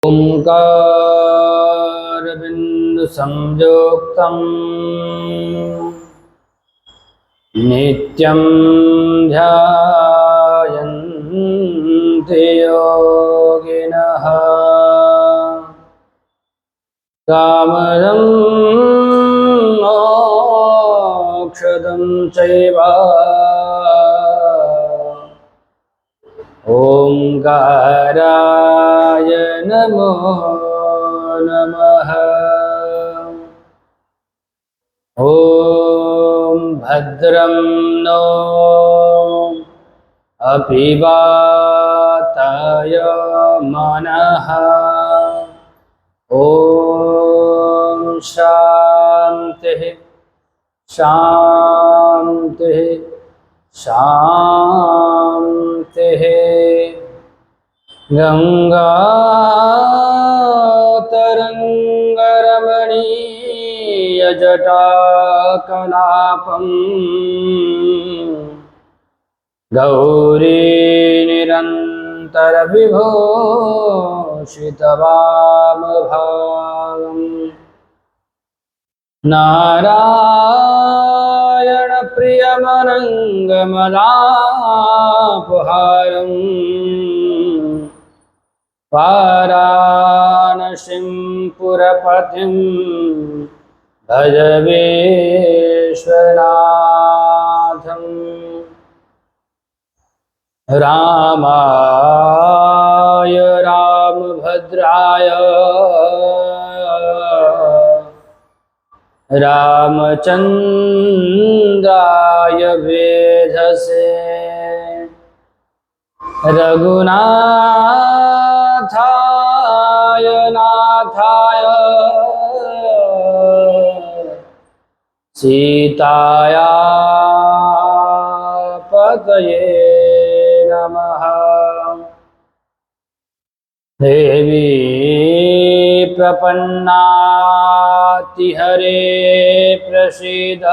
ओंकारबिंदु संयुक्तं नित्यं ध्यायन्ति योगिनः कामदं मोक्षदं चैव ओंकाराय नमो नमः। ॐ भद्रं नो अपि वाताय मनः। ॐ शान्तिः शान्तिः शान्तिः। गंगातरंगरमणीयजटाकलापं गौरी निरन्तरविभूषितवामभागम् नारायण प्रियमनङ्गमदापहारम् वाराणसीं पुरपतिं भज विश्वनाथं। रामाय रामभद्राय रामचन्द्राय वेधसे रघुनाथाय नाथाय सीताया पतये नमः। देवी प्रपन्नातिहरे प्रसीद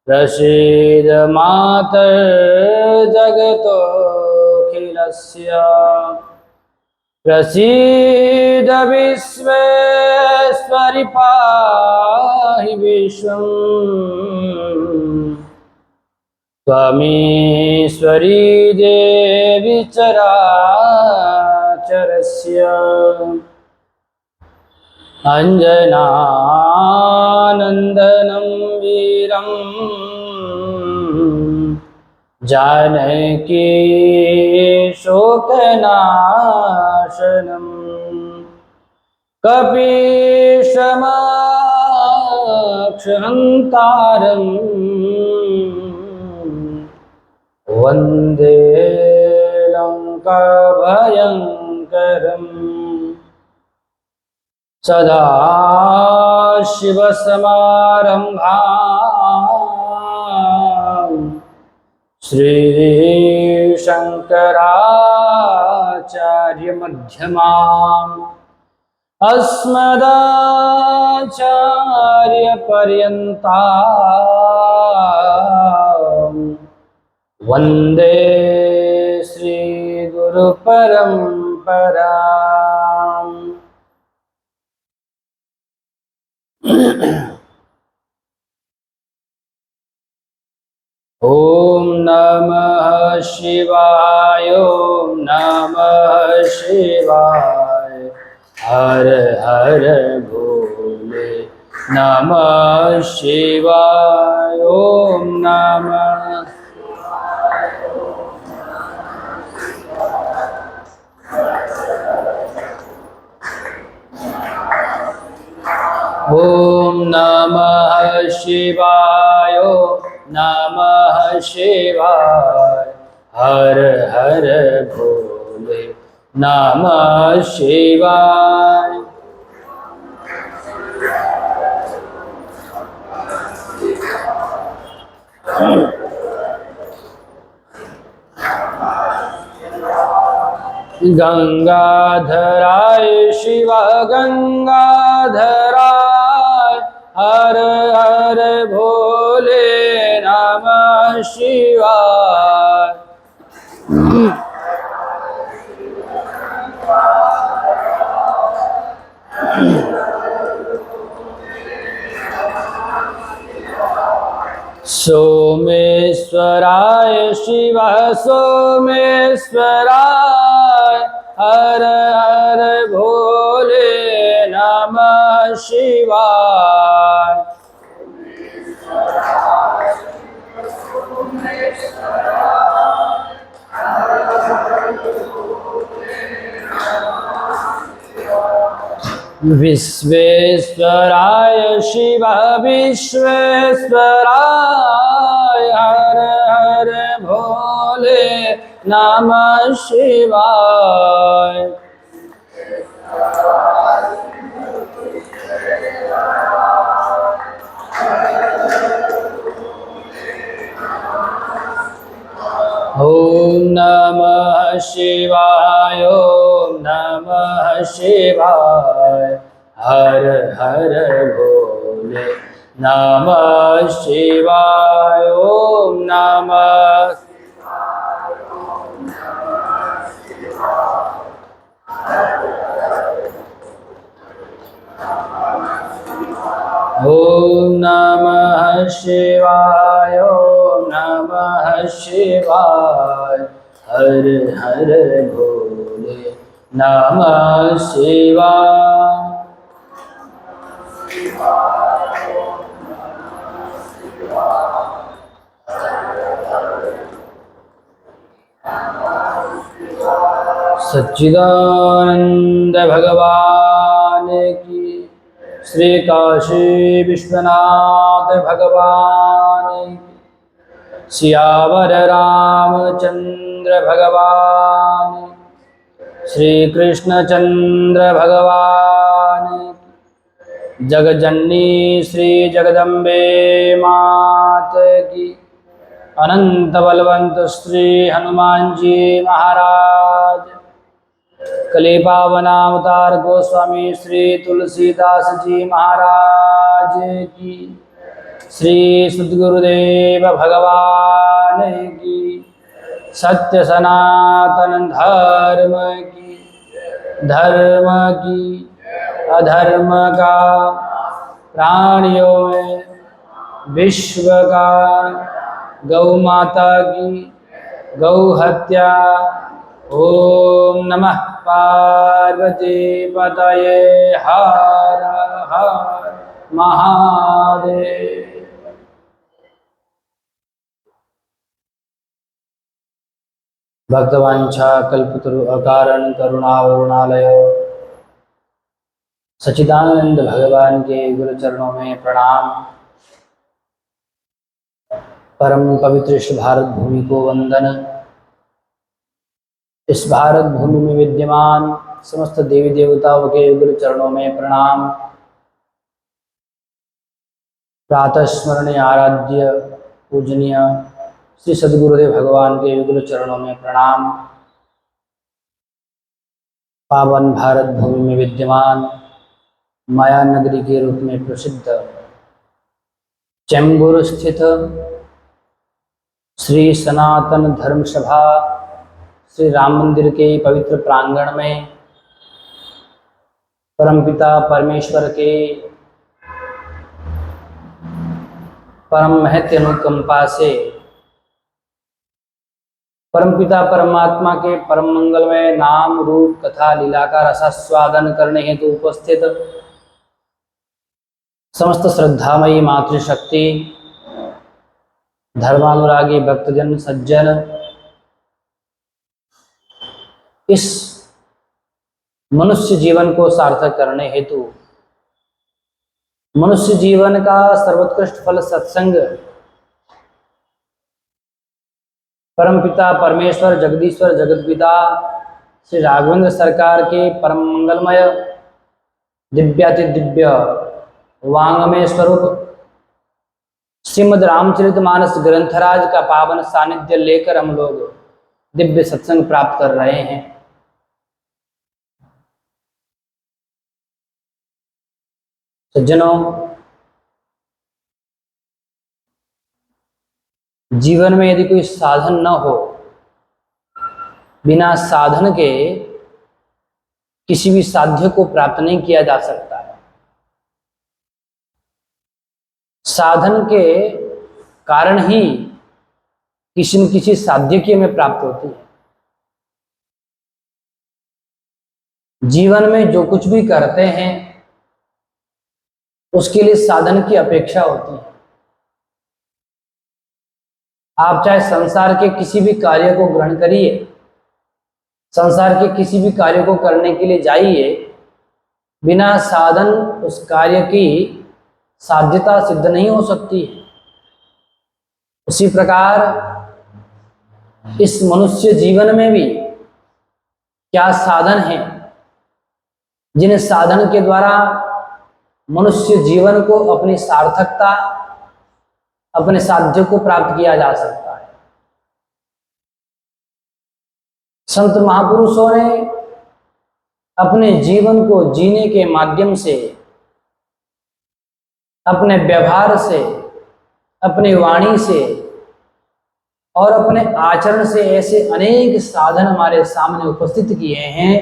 प्रसीद मातर्जगतोऽखिलस्य प्रसीद विश्वेश्वरि पाहि विश्वम्। त्वमीश्वरी देवी चराचरस्य अंजनानन्दनं वीरं जानकी शोकनाशनं कपीशमक्षहन्तारं वन्दे लङ्काभयङ्करम्। सदाशिवसमारम्भां श्रीशङ्कराचार्यमध्यमाम् अस्मदाचार्यपर्यन्तां वन्दे श्रीगुरुपरम्पराम्। ॐ नमः शिवाय ॐ नमः शिवाय हर हर भोले नमः शिवाय ॐ नमः ॐ नमः शिवाय नमः शिवाय हर हर भोले नमः शिवाय। गंगाधराय शिव गंगाधराय हर हर भोले नमः शिवाय। सोमेश्वराय शिव सोमेश्वराय हर हर भोले नमः शिवाय। विश्वेश्वराय शिव विश्वेश्वराय हर हर भोले नमः शिवाय। ओम नमः शिवाय ओम नमः शिवाय हर हर भोले नमः शिवाय। ओम नमः ओम नमः शिवाय ओम नमः शिवाय हर हर भोले नमः शिवाय। सच्चिदानंद भगवान की, श्री काशी विश्वनाथ भगवान की, सियावर रामचंद्र भगवान, श्री कृष्णचंद्र भगवान की, जगजननी श्री जगदम्बे मात की, अनंत बलवंत श्री हनुमान जी महाराज, कली पावनावतार गोस्वामी श्री तुलसीदास जी महाराज की, श्री सद्गुरुदेव भगवान की, सत्य सनातन धर्म की अधर्म का प्राणियों में विश्व का, गौ माता की गौ हत्या। ओम नमः पार्वती पतये हर हर महादेव। भक्तवांछा कल्पतरु अकारण करुणावरुणालय सच्चिदानंद भगवान के गुरु चरणों में प्रणाम। परम पवित्र इस भारत भूमि को वंदन। इस भारत भूमि में विद्यमान समस्त देवी देवताओं के गुरु चरणों में प्रणाम। प्रातः स्मरणीय आराध्य पूजनीय श्री सद्गुरुदेव भगवान के गुरु चरणों में प्रणाम। पावन भारत भूमि में विद्यमान माया नगरी के रूप में प्रसिद्ध चैम्बूर स्थित श्री सनातन धर्म सभा श्री राम मंदिर के पवित्र प्रांगण में परमपिता परमेश्वर के परम महत्व अनुकंपा से परमपिता परमात्मा के परम मंगलमय नाम रूप कथा लीला का रसास्वादन करने हेतु उपस्थित समस्त श्रद्धामयी मातृशक्ति, धर्मानुरागी भक्तजन सज्जन, इस मनुष्य जीवन को सार्थक करने हेतु मनुष्य जीवन का सर्वोत्कृष्ट फल सत्संग परमपिता परमेश्वर जगदीश्वर जगतपिता श्री राघवेंद्र सरकार के परम मंगलमय दिव्याति दिव्य वांगमय स्वरूप श्रीमद् रामचरितमानस ग्रंथराज का पावन सानिध्य लेकर हम लोग दिव्य सत्संग प्राप्त कर रहे हैं। सज्जनों, जीवन में यदि कोई साधन न हो, बिना साधन के किसी भी साध्य को प्राप्त नहीं किया जा सकता है। साधन के कारण ही किसी न किसी साध्य की हमें प्राप्त होती है। जीवन में जो कुछ भी करते हैं उसके लिए साधन की अपेक्षा होती है। आप चाहे संसार के किसी भी कार्य को ग्रहण करिए, संसार के किसी भी कार्य को करने के लिए जाइए, बिना साधन उस कार्य की साध्यता सिद्ध नहीं हो सकती है। उसी प्रकार इस मनुष्य जीवन में भी क्या साधन है जिन साधन के द्वारा मनुष्य जीवन को अपनी सार्थकता, अपने साध्य को प्राप्त किया जा सकता है। संत महापुरुषों ने अपने जीवन को जीने के माध्यम से, अपने व्यवहार से, अपनी वाणी से और अपने आचरण से ऐसे अनेक साधन हमारे सामने उपस्थित किए हैं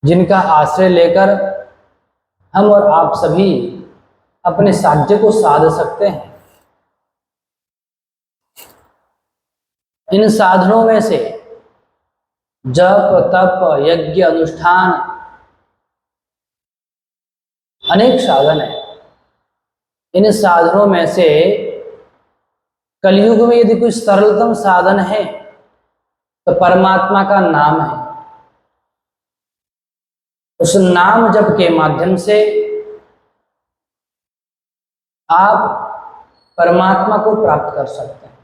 जिनका आश्रय लेकर हम और आप सभी अपने साध्य को साध सकते हैं। इन साधनों में से जप, तप, यज्ञ, अनुष्ठान अनेक साधन है। इन साधनों में से कलयुग में यदि कोई सरलतम साधन है तो परमात्मा का नाम है। उस नाम जप के माध्यम से आप परमात्मा को प्राप्त कर सकते हैं।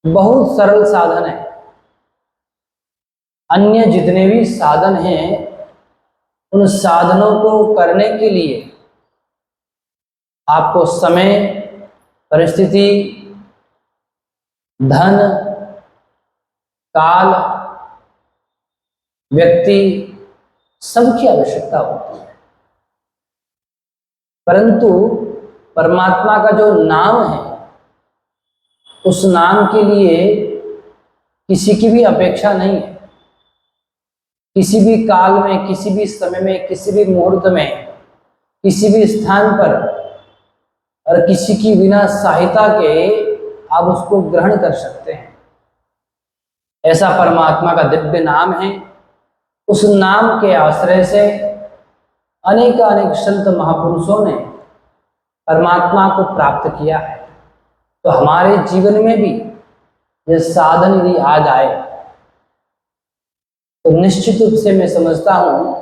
बहुत सरल साधन है। अन्य जितने भी साधन हैं उन साधनों को करने के लिए आपको समय, परिस्थिति, धन, काल, व्यक्ति सबकी आवश्यकता होती है। परंतु परमात्मा का जो नाम है उस नाम के लिए किसी की भी अपेक्षा नहीं है। किसी भी काल में, किसी भी समय में, किसी भी मुहूर्त में, किसी भी स्थान पर और किसी की बिना सहायता के आप उसको ग्रहण कर सकते हैं। ऐसा परमात्मा का दिव्य नाम है। उस नाम के आश्रय से अनेक संत महापुरुषों ने परमात्मा को प्राप्त किया है। तो हमारे जीवन में भी यह साधन यदि आ जाए तो निश्चित रूप से मैं समझता हूं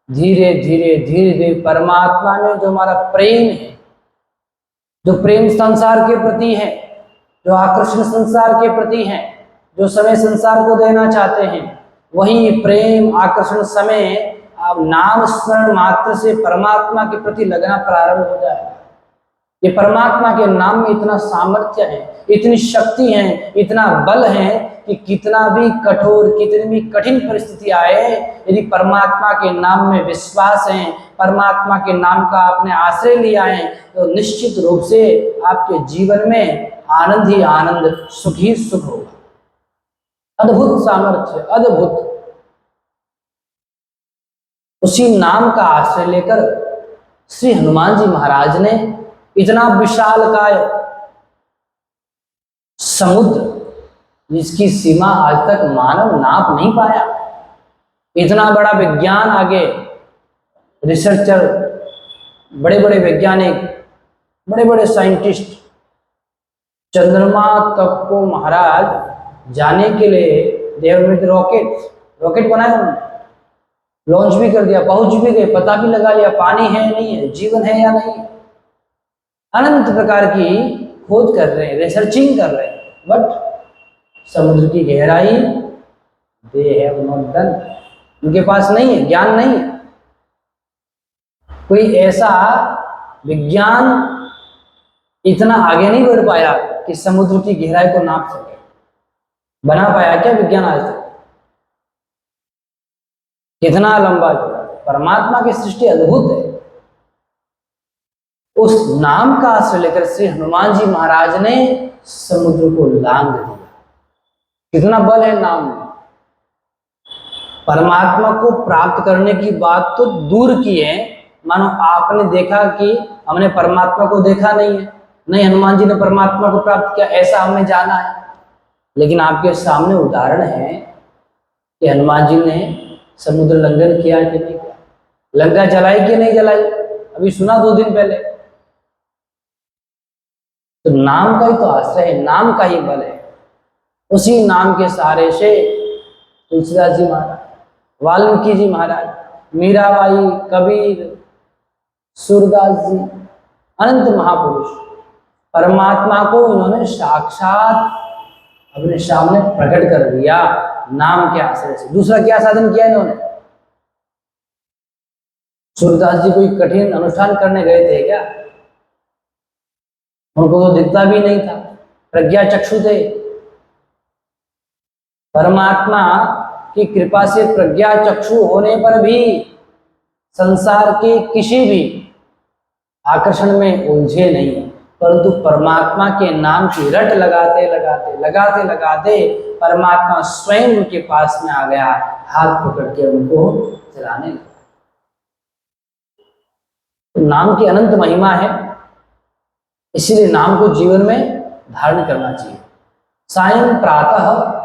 धीरे धीरे परमात्मा में जो हमारा प्रेम है, जो प्रेम संसार के प्रति है, जो आकर्षण संसार के प्रति है, जो समय संसार को देना चाहते हैं, वही प्रेम, आकर्षण, समय आप नाम स्मरण मात्र से परमात्मा के प्रति लगना प्रारंभ हो जाएगा। ये परमात्मा के नाम में इतना सामर्थ्य है, इतनी शक्ति है, इतना बल है कि कितना भी कठोर, कितनी भी कठिन परिस्थिति आए, यदि परमात्मा के नाम में विश्वास है, परमात्मा के नाम का आपने आश्रय लिया है, तो निश्चित रूप से आपके जीवन में आनंद ही आनंद, सुख ही सुख होगा। अद्भुत सामर्थ्य, अद्भुत। उसी नाम का आश्रय लेकर श्री हनुमान जी महाराज ने इतना विशालकाय समुद्र, जिसकी सीमा आज तक मानव नाप नहीं पाया, इतना बड़ा विज्ञान आगे रिसर्चर, बड़े बड़े वैज्ञानिक, बड़े बड़े साइंटिस्ट चंद्रमा तक को महाराज जाने के लिए देवमित रॉकेट बनाए, उन्होंने लॉन्च भी कर दिया, पहुंच भी गए, पता भी लगा लिया पानी है नहीं है, जीवन है या नहीं। अनंत प्रकार की खोज कर रहे हैं, रिसर्चिंग कर रहे हैं, बट समुद्र की गहराई दे हैव नॉट डन, उनके पास नहीं है, ज्ञान नहीं है। कोई ऐसा विज्ञान इतना आगे नहीं बढ़ पाया कि समुद्र की गहराई को नाप सके। बना पाया क्या विज्ञान आज तक? कितना लंबा चौड़ा। परमात्मा की सृष्टि अद्भुत है। उस नाम का आश्रय लेकर श्री हनुमान जी महाराज ने समुद्र को लांघ दिया। कितना बल है नाम में। परमात्मा को प्राप्त करने की बात तो दूर की है, मानो आपने देखा कि हमने परमात्मा को देखा नहीं है, नहीं हनुमान जी ने परमात्मा को प्राप्त किया, ऐसा हमने जाना है। लेकिन आपके सामने उदाहरण है कि हनुमान जी ने समुद्र लंघन किया कि नहीं किया, लंका जलाई कि नहीं जलाई, अभी सुना 2 दिन पहले। तो नाम का ही तो आश्रय है, नाम का ही बल है। उसी नाम के सहारे से तुलसीदास जी महाराज, वाल्मीकि जी महाराज, मीराबाई, कबीर, सूरदास जी, अनंत महापुरुष परमात्मा को इन्होंने साक्षात अपने सामने प्रकट कर दिया नाम के आश्रय से। दूसरा क्या साधन किया इन्होंने? सूरदास जी कोई कठिन अनुष्ठान करने गए थे क्या? उनको तो दिखता भी नहीं था, प्रज्ञा चक्षु थे। परमात्मा की कृपा से प्रज्ञा चक्षु होने पर भी संसार के किसी भी आकर्षण में उलझे नहीं, परंतु परमात्मा के नाम की रट लगाते लगाते लगाते लगाते परमात्मा स्वयं उनके पास में आ गया, हाथ पकड़ के उनको चलाने लगा। तो नाम की अनंत महिमा है, इसीलिए नाम को जीवन में धारण करना चाहिए। सायं प्रातः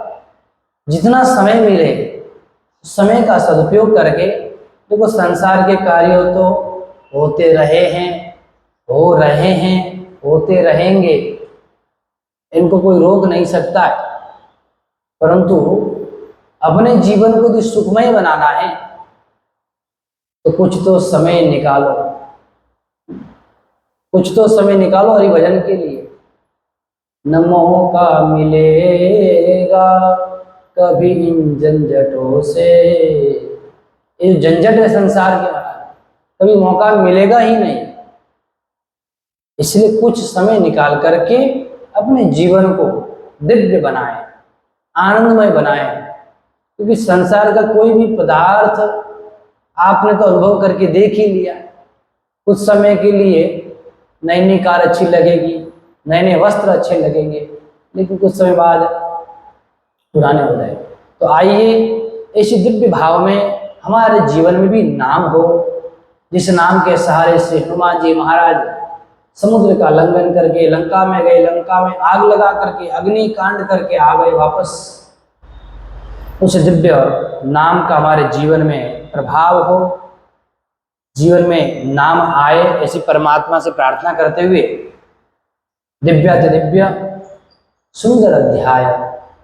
जितना समय मिले समय का सदुपयोग करके, देखो संसार के कार्य तो होते रहे हैं, हो रहे हैं, होते रहेंगे, इनको कोई रोक नहीं सकता है। परंतु अपने जीवन को यदि सुखमय बनाना है तो कुछ तो समय निकालो, कुछ तो समय निकालो हरि भजन के लिए। न मौका मिलेगा कभी इन झंझटों से, ये झंझट है संसार के, कभी मौका मिलेगा ही नहीं। इसलिए कुछ समय निकाल करके अपने जीवन को दिव्य बनाएं, आनंदमय बनाएं। क्योंकि संसार का कोई भी पदार्थ आपने तो अनुभव करके देख ही लिया। कुछ समय के लिए नई नई कार अच्छी लगेगी, नए नए वस्त्र अच्छे लगेंगे, लेकिन कुछ समय बाद पुराने हो जाएंगे। तो आइए ऐसी दिव्य भाव में हमारे जीवन में भी नाम हो, जिस नाम के सहारे से हनुमान जी महाराज समुद्र का लंघन करके लंका में गए, लंका में आग लगा करके अग्नि कांड करके आ गए वापस। उस दिव्य नाम का हमारे जीवन में प्रभाव हो, जीवन में नाम आए, ऐसी परमात्मा से प्रार्थना करते हुए दिव्याति दिव्य सुंदर अध्याय,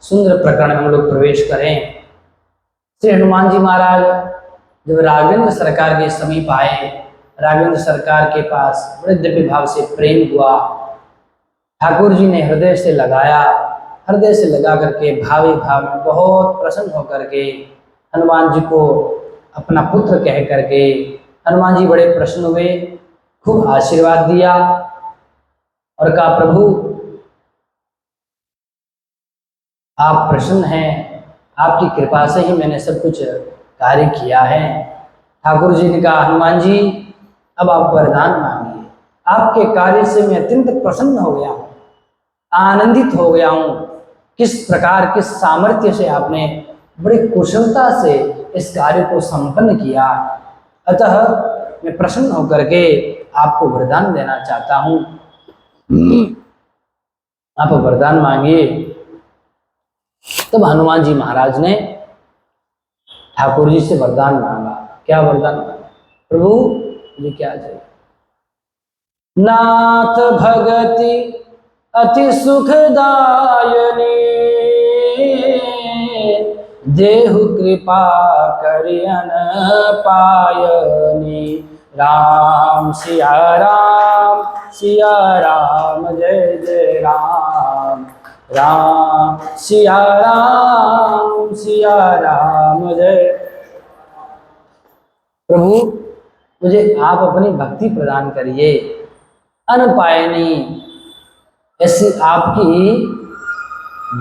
सुंदर प्रकरण में हम लोग प्रवेश करें। श्री हनुमान जी महाराज जब राघवेंद्र सरकार के समीप आए, राघवेंद्र सरकार के पास बड़े दिव्य भाव से प्रेम हुआ। ठाकुर जी ने हृदय से लगाया, हृदय से लगा करके भावी भाव में बहुत प्रसन्न होकर के हनुमान जी को अपना पुत्र कह करके हनुमान जी बड़े प्रसन्न हुए, खूब आशीर्वाद दिया और कहा प्रभु आप प्रसन्न हैं, आपकी कृपा से ही मैंने सब कुछ कार्य किया है। ठाकुर जी ने कहा हनुमान जी अब आप वरदान मांगिए, आपके कार्य से मैं अत्यंत प्रसन्न हो गया हूँ, आनंदित हो गया हूँ। किस प्रकार किस सामर्थ्य से आपने बड़ी कुशलता से इस कार्य को संपन्न किया, अतः मैं प्रसन्न होकर के आपको वरदान देना चाहता हूँ, आप वरदान मांगिए। तब हनुमान जी महाराज ने ठाकुर जी से वरदान मांगा। क्या वरदान मांगा? प्रभु मुझे क्या चाहिए? नाथ भगति अति सुखदायनी, देहु कृपा करियन पायनी। राम सिया राम जय जय राम, राम सिया राम जय। प्रभु मुझे आप अपनी भक्ति प्रदान करिए, अनपायनी, ऐसी आपकी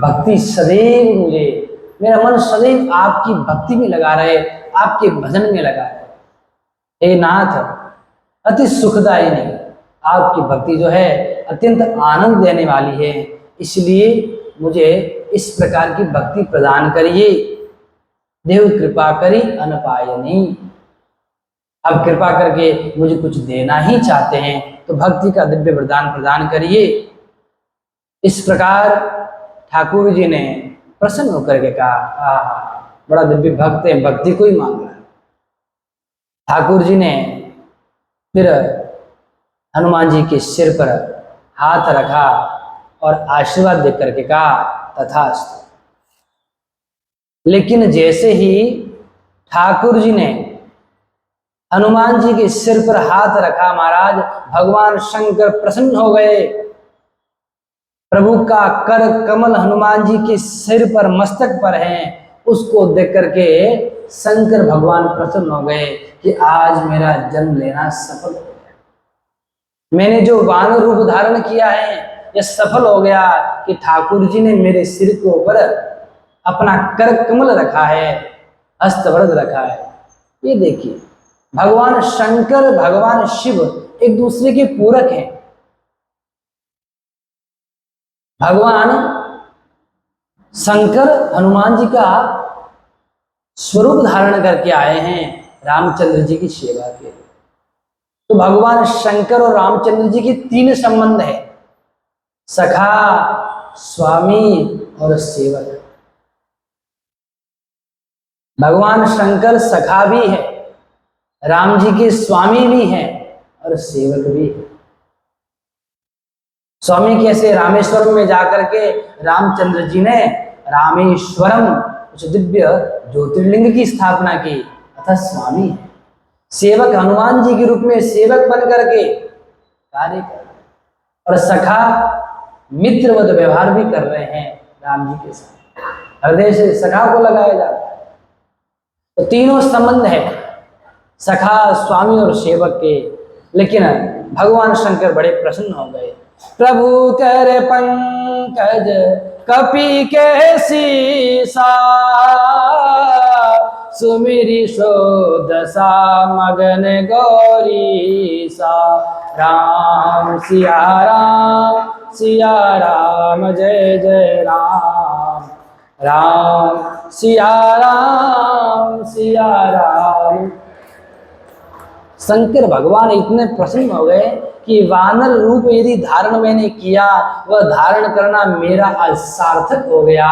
भक्ति सदैव मुझे, मेरा मन सदैव आपकी भक्ति में लगा रहे, आपके भजन में लगा रहे। हे नाथ अति सुखदायिनी, आपकी भक्ति जो है अत्यंत आनंद देने वाली है, इसलिए मुझे इस प्रकार की भक्ति प्रदान करिए। देव कृपा करी अनपायनी, अब कृपा करके मुझे कुछ देना ही चाहते हैं तो भक्ति का दिव्य वरदान प्रदान करिए। इस प्रकार ठाकुर जी ने प्रसन्न होकर के कहा, आहा बड़ा दिव्य भक्त है, भक्ति को ही मांग रहा है। ठाकुर जी ने फिर हनुमान जी के सिर पर हाथ रखा और आशीर्वाद देकर के कहा, तथास्तु। लेकिन जैसे ही ठाकुर जी ने हनुमान जी के सिर पर हाथ रखा, महाराज भगवान शंकर प्रसन्न हो गए। प्रभु का कर कमल हनुमान जी के सिर पर, मस्तक पर है, उसको देख करके शंकर भगवान प्रसन्न हो गए कि आज मेरा जन्म लेना सफल हो गया। मैंने जो वानर रूप धारण किया है यह सफल हो गया कि ठाकुर जी ने मेरे सिर के ऊपर अपना कर कमल रखा है, हस्तवरद रखा है। ये देखिए, भगवान शंकर भगवान शिव एक दूसरे के पूरक हैं। भगवान शंकर हनुमान जी का स्वरूप धारण करके आए हैं रामचंद्र जी की सेवा के लिए। तो भगवान शंकर और रामचंद्र जी की तीन संबंध है, सखा, स्वामी और सेवक। भगवान शंकर सखा भी है, राम जी के स्वामी भी हैं और सेवक भी है। स्वामी कैसे? रामेश्वरम में जाकर के रामचंद्र जी ने रामेश्वरम उस दिव्य ज्योतिर्लिंग की स्थापना की, अतः स्वामी है। सेवक हनुमान जी के रूप में सेवक बन करके कार्य कर रहे, और सखा मित्रवत व्यवहार भी कर रहे हैं राम जी के साथ। हृदय से सखा को लगाया जाता है। तो तीनों संबंध है, सखा, स्वामी और सेवक के। लेकिन भगवान शंकर बड़े प्रसन्न हो गए। प्रभु कर पंकज कपि के सीसा, सुमिरि शोदसा मगन गौरी सा। राम सिया राम जय जय राम, राम सिया राम। शंकर भगवान इतने प्रसन्न हो गए कि वानर रूप यदि धारण मैंने किया, वह धारण करना मेरा आज सार्थक हो गया।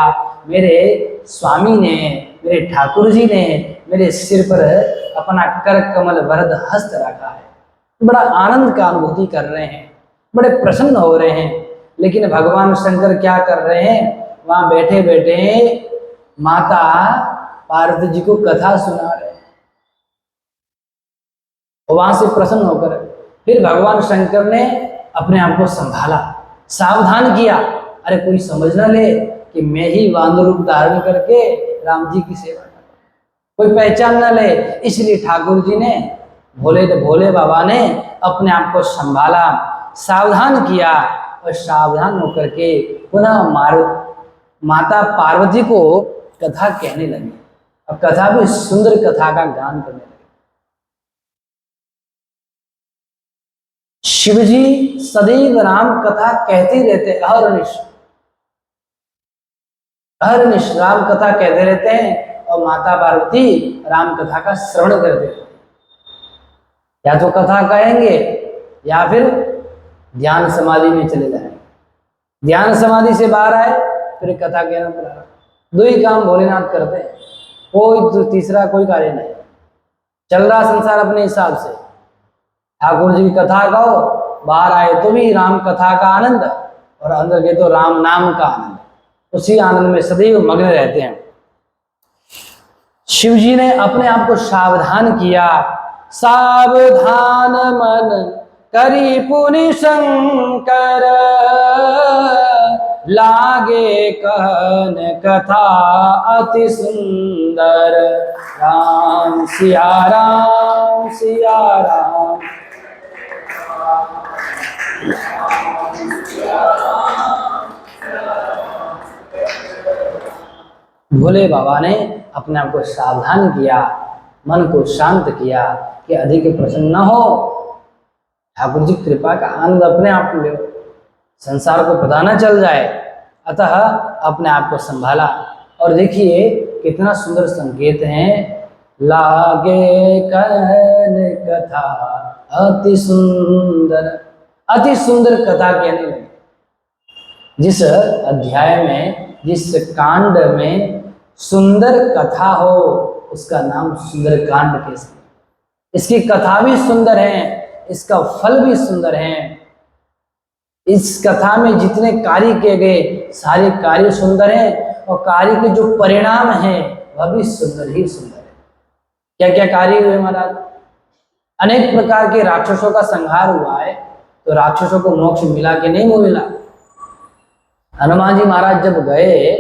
मेरे स्वामी ने, मेरे ठाकुर जी ने मेरे सिर पर अपना कर कमल वरद हस्त रखा है। बड़ा आनंद का अनुभूति कर रहे हैं, बड़े प्रसन्न हो रहे हैं। लेकिन भगवान शंकर क्या कर रहे हैं? वहां बैठे बैठे माता पार्वती जी को कथा सुना रहे हैं। वहां से प्रसन्न होकर फिर भगवान शंकर ने अपने आप को संभाला, सावधान किया, अरे कोई समझ ना ले कि मैं ही वानर रूप धारण करके राम जी की सेवा कर, कोई पहचान ना ले। इसलिए ठाकुर जी ने, भोले बाबा ने अपने आप को संभाला, सावधान किया, और सावधान होकर के पुनः माता पार्वती को कथा कहने लगी। अब कथा भी सुंदर कथा का गान करने लगी। शिवजी सदैव राम कथा कहते रहते, अहरनिश राम कथा कहते रहते हैं, और माता पार्वती राम कथा का श्रवण करते रहते। या तो कथा कहेंगे या फिर ध्यान समाधि में चले जाएंगे। ध्यान समाधि से बाहर आए फिर कथा कहना पड़ा। दो ही काम भोलेनाथ करते हैं, कोई तीसरा कोई कार्य नहीं। चल रहा संसार अपने हिसाब से, ठाकुर जी की कथा गाओ, बाहर आए तो भी राम कथा का आनंद, और अंदर गए तो राम नाम का आनंद। उसी आनंद में सदैव मग्न रहते हैं। शिव जी ने अपने आप को सावधान किया। सावधान मन करी पुनि शंकर, लागे कहन कथा अति सुंदर। राम सिया राम सिया राम। भोले बाबा ने अपने आप को सावधान किया, मन को शांत किया कि अधिक प्रसन्न न हो। ठाकुर जी कृपा का आनंद अपने आप ले, संसार को पता न चल जाए, अतः अपने आप को संभाला। और देखिए कितना सुंदर संकेत है, लागे कहन कथा अति सुंदर। अति सुंदर कथा कहने लगे। जिस अध्याय में, जिस कांड में सुंदर कथा हो उसका नाम सुंदर कांड कैसे। इसकी कथा भी सुंदर है, इसका फल भी सुंदर है। इस कथा में जितने कार्य किए गए सारे कार्य सुंदर हैं और कार्य के जो परिणाम हैं वह भी सुंदर ही सुंदर है। क्या क्या कार्य हुए महाराज? अनेक प्रकार के राक्षसों का संहार हुआ है। तो राक्षसों को मोक्ष मिला कि नहीं मिला? हनुमान जी महाराज जब गए,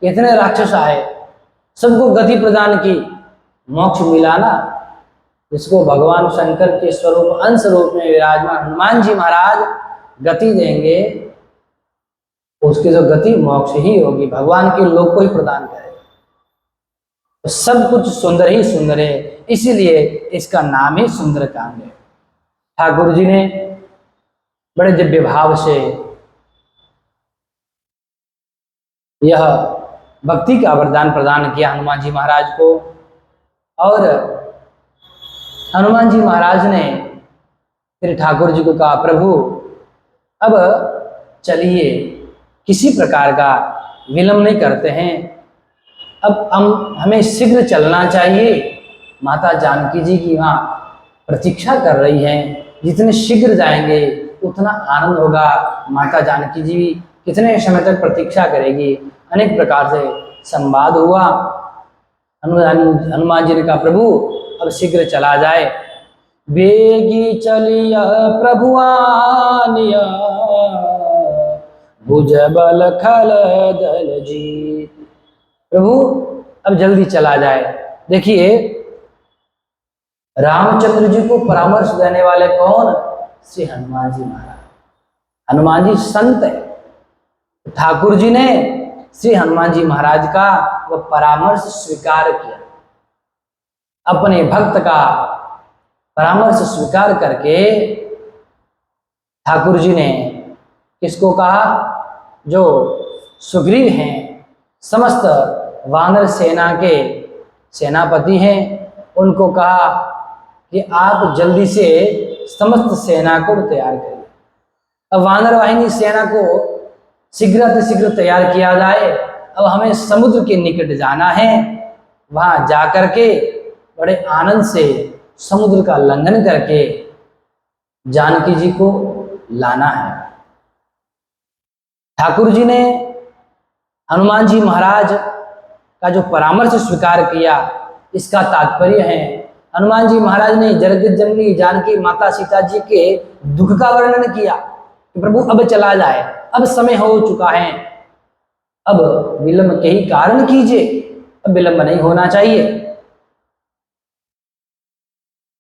कितने राक्षस आए, सबको गति प्रदान की, मोक्ष मिला ना। जिसको भगवान शंकर के स्वरूप अंश रूप में विराजमान हनुमान जी महाराज गति देंगे, उसकी जो गति मोक्ष ही होगी, भगवान के लोक को ही प्रदान करेगा। तो सब कुछ सुंदर ही सुंदर है, इसीलिए इसका नाम ही सुंदर कांड है। ठाकुर जी ने बड़े दिव्य भाव से यह भक्ति का वरदान प्रदान किया हनुमान जी महाराज को। और हनुमान जी महाराज ने फिर ठाकुर जी को कहा, प्रभु अब चलिए, किसी प्रकार का विलंब नहीं करते हैं, अब हमें शीघ्र चलना चाहिए। माता जानकी जी की वहाँ प्रतीक्षा कर रही हैं, जितने शीघ्र जाएंगे उतना आनंद होगा। माता जानकी जी कितने समय तक प्रतीक्षा करेगी। अनेक प्रकार से संवाद हुआ। हनुमान जी ने कहा, प्रभु अब शीघ्र चला जाए। बेगी चलिया प्रभु आनिया, भुज बल खल दल जी। प्रभु अब जल्दी चला जाए। देखिए, रामचंद्र जी को परामर्श देने वाले कौन? श्री हनुमान जी महाराज। हनुमान जी संत है। ठाकुर जी ने श्री हनुमान जी महाराज का वह परामर्श स्वीकार किया। अपने भक्त का परामर्श स्वीकार करके ठाकुर जी ने किसको कहा? जो सुग्रीव हैं, समस्त वानर सेना के सेनापति हैं, उनको कहा कि आप जल्दी से समस्त सेना को तैयार करिए। अब वानर वाहिनी सेना को शीघ्र तैयार किया जाए। अब हमें समुद्र के निकट जाना है, वहां जाकर के बड़े आनंद से समुद्र का लंघन करके जानकी जी को लाना है। ठाकुर जी ने हनुमान जी महाराज का जो परामर्श स्वीकार किया, इसका तात्पर्य है हनुमान जी महाराज ने जगत जननी जानकी माता सीता जी के दुख का वर्णन किया कि प्रभु अब चला जाए, अब समय हो चुका है, अब विलंब के ही कारण कीजिए, अब विलंब नहीं होना चाहिए।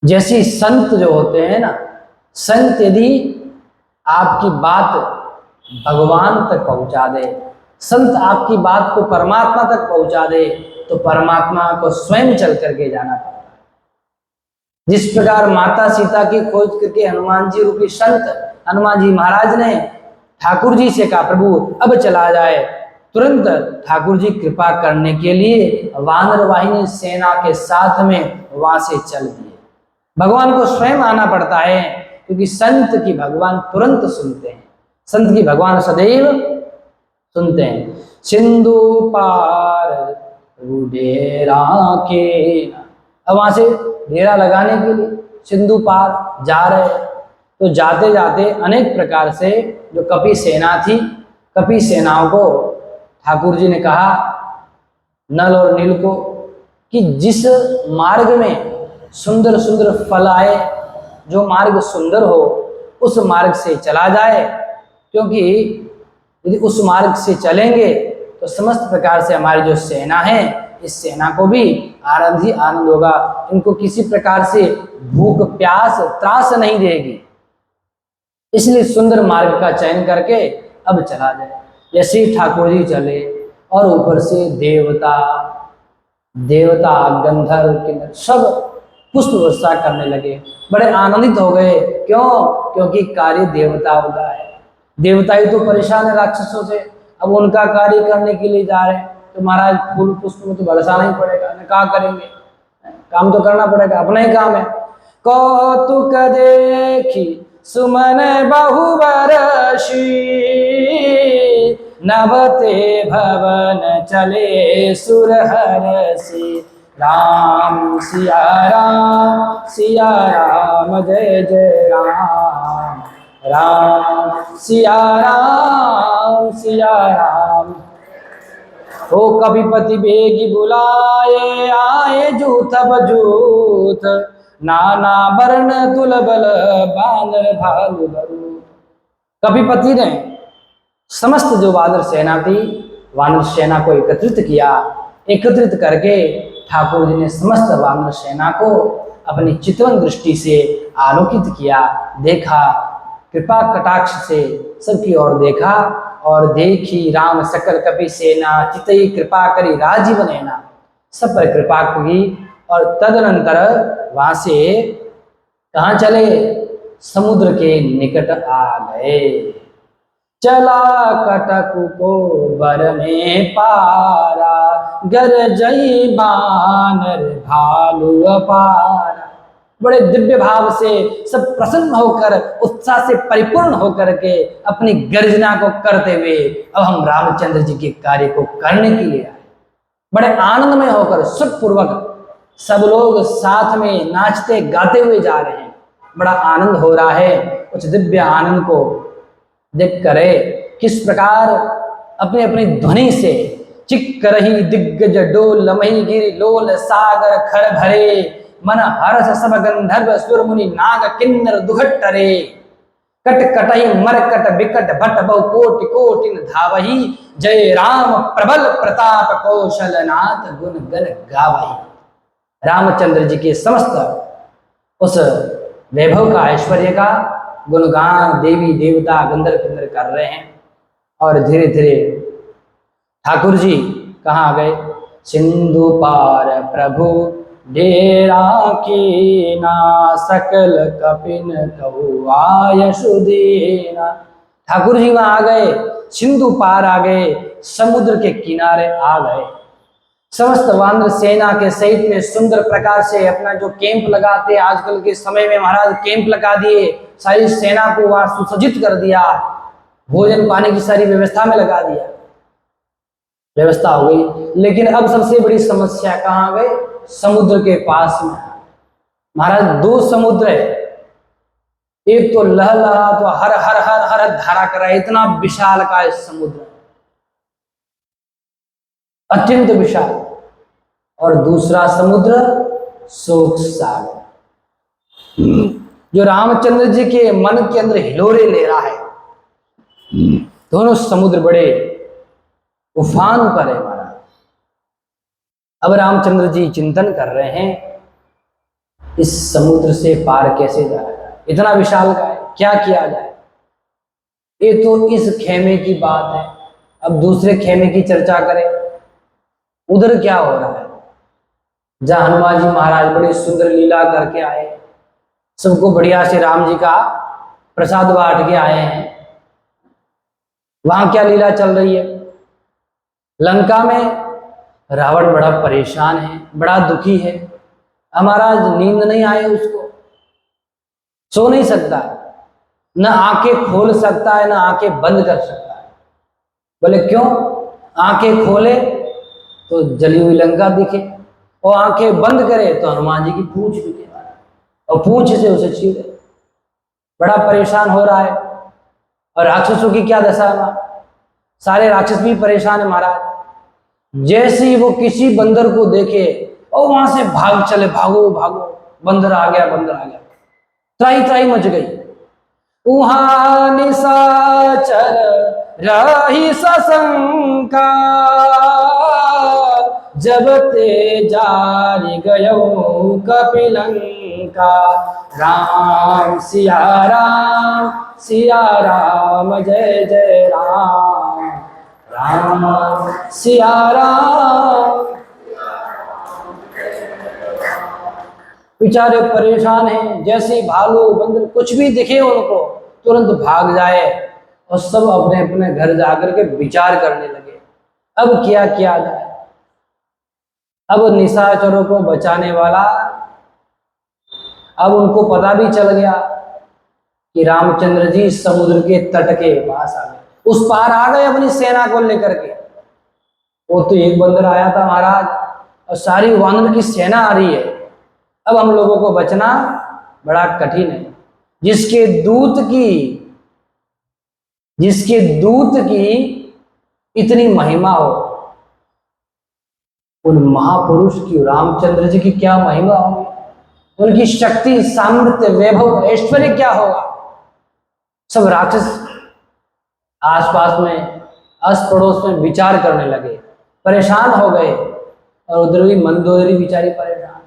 जैसे संत जो होते हैं ना, संत यदि आपकी बात भगवान तक पहुंचा दे, संत आपकी बात को परमात्मा तक पहुंचा दे, तो परमात्मा को स्वयं चल करके जाना पड़ता है। जिस प्रकार माता सीता की खोज करके हनुमान जी रूपी संत हनुमान जी महाराज ने ठाकुर जी से कहा, प्रभु अब चला जाए, तुरंत ठाकुर जी कृपा करने के लिए वानर वाहिनी सेना के साथ में वहां से चल दिए। भगवान को स्वयं आना पड़ता है, क्योंकि संत की भगवान तुरंत सुनते हैं, संत की भगवान सदैव सुनते हैं। सिंधु पार डेरा के, अब वहां से डेरा लगाने के लिए सिंधु पार जा रहे, तो जाते जाते अनेक प्रकार से जो कपि सेना थी, कपि सेनाओं को ठाकुर जी ने कहा, नल और नील को, कि जिस मार्ग में सुंदर सुंदर फल आए, जो मार्ग सुंदर हो उस मार्ग से चला जाए, क्योंकि यदि उस मार्ग से चलेंगे तो समस्त प्रकार से हमारी जो सेना है, इस सेना को भी आनंद ही आनंद होगा, इनको किसी प्रकार से भूख प्यास त्रास नहीं देगी। इसलिए सुंदर मार्ग का चयन करके अब चला जाए। जैसे ही ठाकुर जी चले और ऊपर से देवता गंधर्व किन्नर सब पुष्प वर्षा करने लगे, बड़े आनंदित हो गए। क्यों? क्योंकि कार्य देवताओं का है। देवता ही तो परेशान है राक्षसों से, अब उनका कार्य करने के लिए जा रहे हैं, तो महाराज फूल पुष्प में तो बरसाना ही पड़ेगा, क्या करेंगे, काम तो करना पड़ेगा, अपना ही काम है। कौतुक देखी सुमन बहु बरसी, नभते भवन चले सुर हरसी। राम सिया राम जय जय राम, राम सिया राम। हो कपिपति बेगी बुलाए, आए जूथ बजूथ, नाना वर्ण तुलबल बानर भालु बरू। कपिपति ने समस्त जो वानर सेना थी, वानर सेना को एकत्रित किया। एकत्रित करके ठाकुर जी ने समस्त वानर सेना को अपनी चितवन दृष्टि से आलोकित किया, देखा, कृपा कटाक्ष से सबकी ओर देखा। और देखी राम सकल कपि सेना, चितई कृपा करी राजीव नैना। सब पर कृपा की और तदनंतर वहां से कहाँ चले, समुद्र के निकट आ गए। चला कटक को बरने पारा, गरजई बानर भालु अपारा। बड़े दिव्य भाव से सब प्रसन्न होकर, उत्साह से परिपूर्ण होकर के अपनी गर्जना को करते हुए अब हम रामचंद्र जी के कार्य को करने के लिए आए। बड़े आनंद में होकर सुखपूर्वक सब लोग साथ में नाचते गाते हुए जा रहे हैं। बड़ा आनंद हो रहा है। उस दिव्य आनंद को देख करे किस प्रकार अपने अपनी ध्वनि से चिक रही दिग्गज डोल, लमही गिरी लोल सागर खर भरे, मन हरस सब गंधर्व सुर मुनि नाग किन्नर दुघट्टरे। कट कटई मरकट बिकट भट बहु कोटि कोटिन धावही, जय राम प्रबल प्रताप कौशल नाथ गुण गण गावही। रामचंद्र जी के समस्त उस वैभव का, ऐश्वर्य का गुणगान देवी देवता गंधर्व किन्नर कर रहे हैं। और धीरे धीरे ठाकुर जी कहाँ गए, सिंधु पार प्रभु डेरा कीना, सकल कपिन कहु आयसु दीना। ठाकुर जी वहां आ गए, सिंधु पार आ गए, समुद्र के किनारे आ गए। समस्त वानर सेना के सहित में सुंदर प्रकार से अपना जो कैंप लगाते आजकल के समय में महाराज कैंप लगा दिए, सारी सेना को वहां सुसज्जित कर दिया, भोजन पानी की सारी व्यवस्था में लगा दिया, व्यवस्था हो गई। लेकिन अब सबसे बड़ी समस्या कहाँ आ गई, समुद्र के पास में। महाराज दो समुद्र है, एक तो लहलहा तो हर हर हर हर धारा कर रहा है, इतना विशाल का समुद्र, अत्यंत विशाल। और दूसरा समुद्र शोक सागर, जो रामचंद्र जी के मन के अंदर हिलोरे ले रहा है। दोनों समुद्र बड़े उफान पर है महाराज। अब रामचंद्र जी चिंतन कर रहे हैं, इस समुद्र से पार कैसे जाया जाए, इतना विशाल का है, क्या किया जाए। ये तो इस खेमे की बात है, अब दूसरे खेमे की चर्चा करें। उधर क्या हो रहा है, जहां हनुमान जी महाराज बड़ी सुंदर लीला करके आए, सबको बढ़िया से राम जी का प्रसाद बांट के आए हैं। वहां क्या लीला चल रही है, लंका में रावण बड़ा परेशान है, बड़ा दुखी है। हमारा नींद नहीं आए, उसको सो नहीं सकता, न आंखें खोल सकता है, न आंखें बंद कर सकता है। बोले क्यों, आंखें खोले तो जली हुई लंका दिखे, और आंखें बंद करे तो हनुमान जी की पूंछ दिखे, और पूंछ से उसे छीने। बड़ा परेशान हो रहा है। और राक्षसों की क्या दशा है, सारे राक्षस भी परेशान है महाराज। जैसे ही वो किसी बंदर को देखे और वहां से भाग चले, भागो भागो, बंदर आ गया, बंदर आ गया, त्राही त्राही मच गई। उहाँ निशाचर रही सशंका, जब ते जारी गयो कपिलंका। राम सिया राम जय जय राम, राम सिया राम। बेचारे परेशान हैं, जैसे भालू बंदर कुछ भी दिखे उनको तुरंत भाग जाए, और सब अपने अपने घर जाकर के विचार करने लगे, अब क्या किया जाए। अब निशाचरों को बचाने वाला, अब उनको पता भी चल गया कि रामचंद्र जी समुद्र के तट के पास आ गए, उस पार आ गए अपनी सेना को लेकर के। वो तो एक बंदर आया था महाराज, और सारी वानर की सेना आ रही है। अब हम लोगों को बचना बड़ा कठिन है। जिसके दूत की इतनी महिमा हो, उन महापुरुष की, रामचंद्र जी की क्या महिमा होगी, उनकी शक्ति, सामर्थ्य, वैभव, ऐश्वर्य क्या होगा। सब राक्षस आसपास में, आस पड़ोस में विचार करने लगे, परेशान हो गए। और उधर भी मंदोदरी बेचारी परेशान।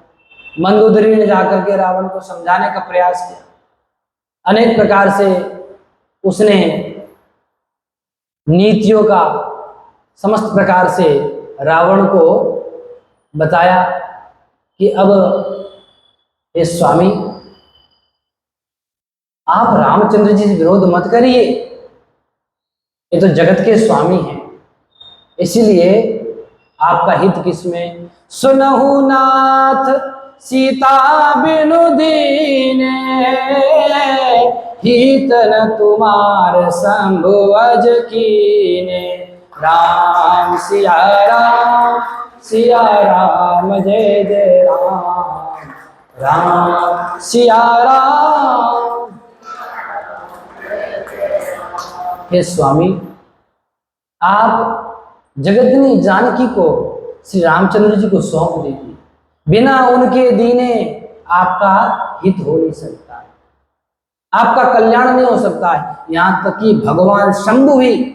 मंदोदरी ने जाकर के रावण को समझाने का प्रयास किया, अनेक प्रकार से उसने नीतियों का समस्त प्रकार से रावण को बताया कि अब हे स्वामी, आप रामचंद्र जी से विरोध मत करिए, ये तो जगत के स्वामी हैं, इसीलिए आपका हित किसमें। सुनहु नाथ सीता बिनु दीने, हित न तुम्हार शंभु अज कीने। राम सिया राम, सिया राम जय जय राम, राम सिया राम। हे स्वामी, आप जगतनी जानकी को श्री रामचंद्र जी को सौंप दीजिए, बिना उनके दीने आपका हित हो नहीं सकता, आपका कल्याण नहीं हो सकता है। यहां तक कि भगवान शंभु भी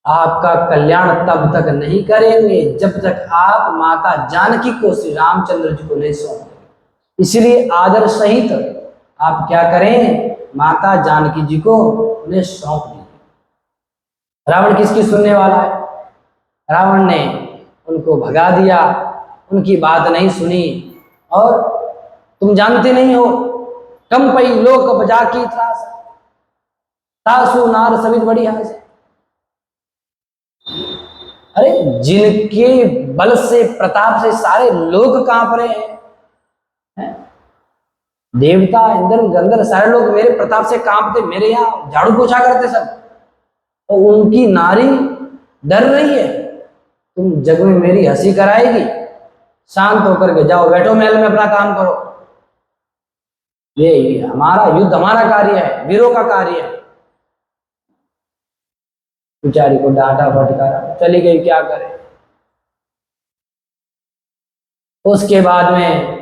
आपका कल्याण तब तक नहीं करेंगे जब तक आप माता जानकी को श्री रामचंद्र जी को नहीं सौंपेंगे। इसलिए आदर सहित आप क्या करें, माता जानकी जी को उन्हें सौंप दीजिए। रावण किसकी सुनने वाला है। रावण ने उनको भगा दिया, उनकी बात नहीं सुनी। और तुम जानते नहीं हो, कम पई लोक बजा की त्रास, तासु नार सवित बड़ी हास। अरे जिनके बल से, प्रताप से सारे लोग कांप रहे हैं, देवता, इंद्र, गंधर्व सारे लोग मेरे प्रताप से कांपते, मेरे यहाँ झाड़ू पोछा करते सब, और उनकी नारी डर रही है। तुम जग में मेरी हंसी कराएगी, शांत होकर के जाओ, बैठो महल में, अपना काम करो। ये हमारा युद्ध, हमारा कार्य है, वीरों का कार्य है। बेचारी को डांटा फटकारा, चली गई, क्या करे। उसके बाद में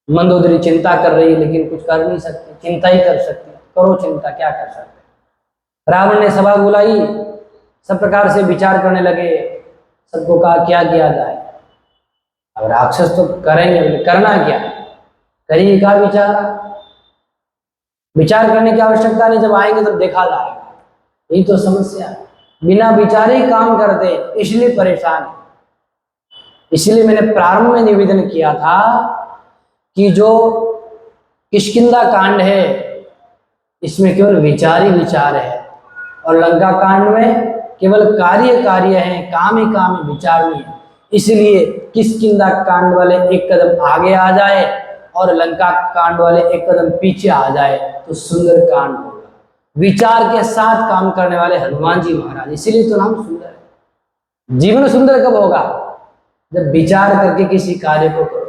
मंदोदरी चिंता कर रही, लेकिन कुछ कर नहीं सकती, चिंता ही कर सकती। करो चिंता, क्या कर सकते। रावण ने सभा बुलाई, सब प्रकार से विचार करने लगे, सबको कहा क्या किया जाए। अब राक्षस तो करेंगे, करना क्या, करिए का विचार। विचार करने की आवश्यकता नहीं, जब आएंगे तब देखा जाएगा। यही तो समस्या है, बिना विचारे ही काम करते, इसलिए परेशान है। इसलिए मैंने प्रारंभ में निवेदन किया था कि जो किष्किंधा कांड है इसमें केवल विचार ही विचार है, और लंका कांड में केवल कार्य कार्य है, काम ही काम है, विचार नहीं है। इसलिए किष्किंधा कांड वाले एक कदम आगे आ जाए और लंका कांड वाले एक कदम पीछे आ जाए तो सुंदर कांड होगा। विचार के साथ काम करने वाले हनुमान जी महाराज, इसीलिए तो नाम सुंदर है। जीवन सुंदर कब होगा, जब विचार करके किसी कार्य को करोगे।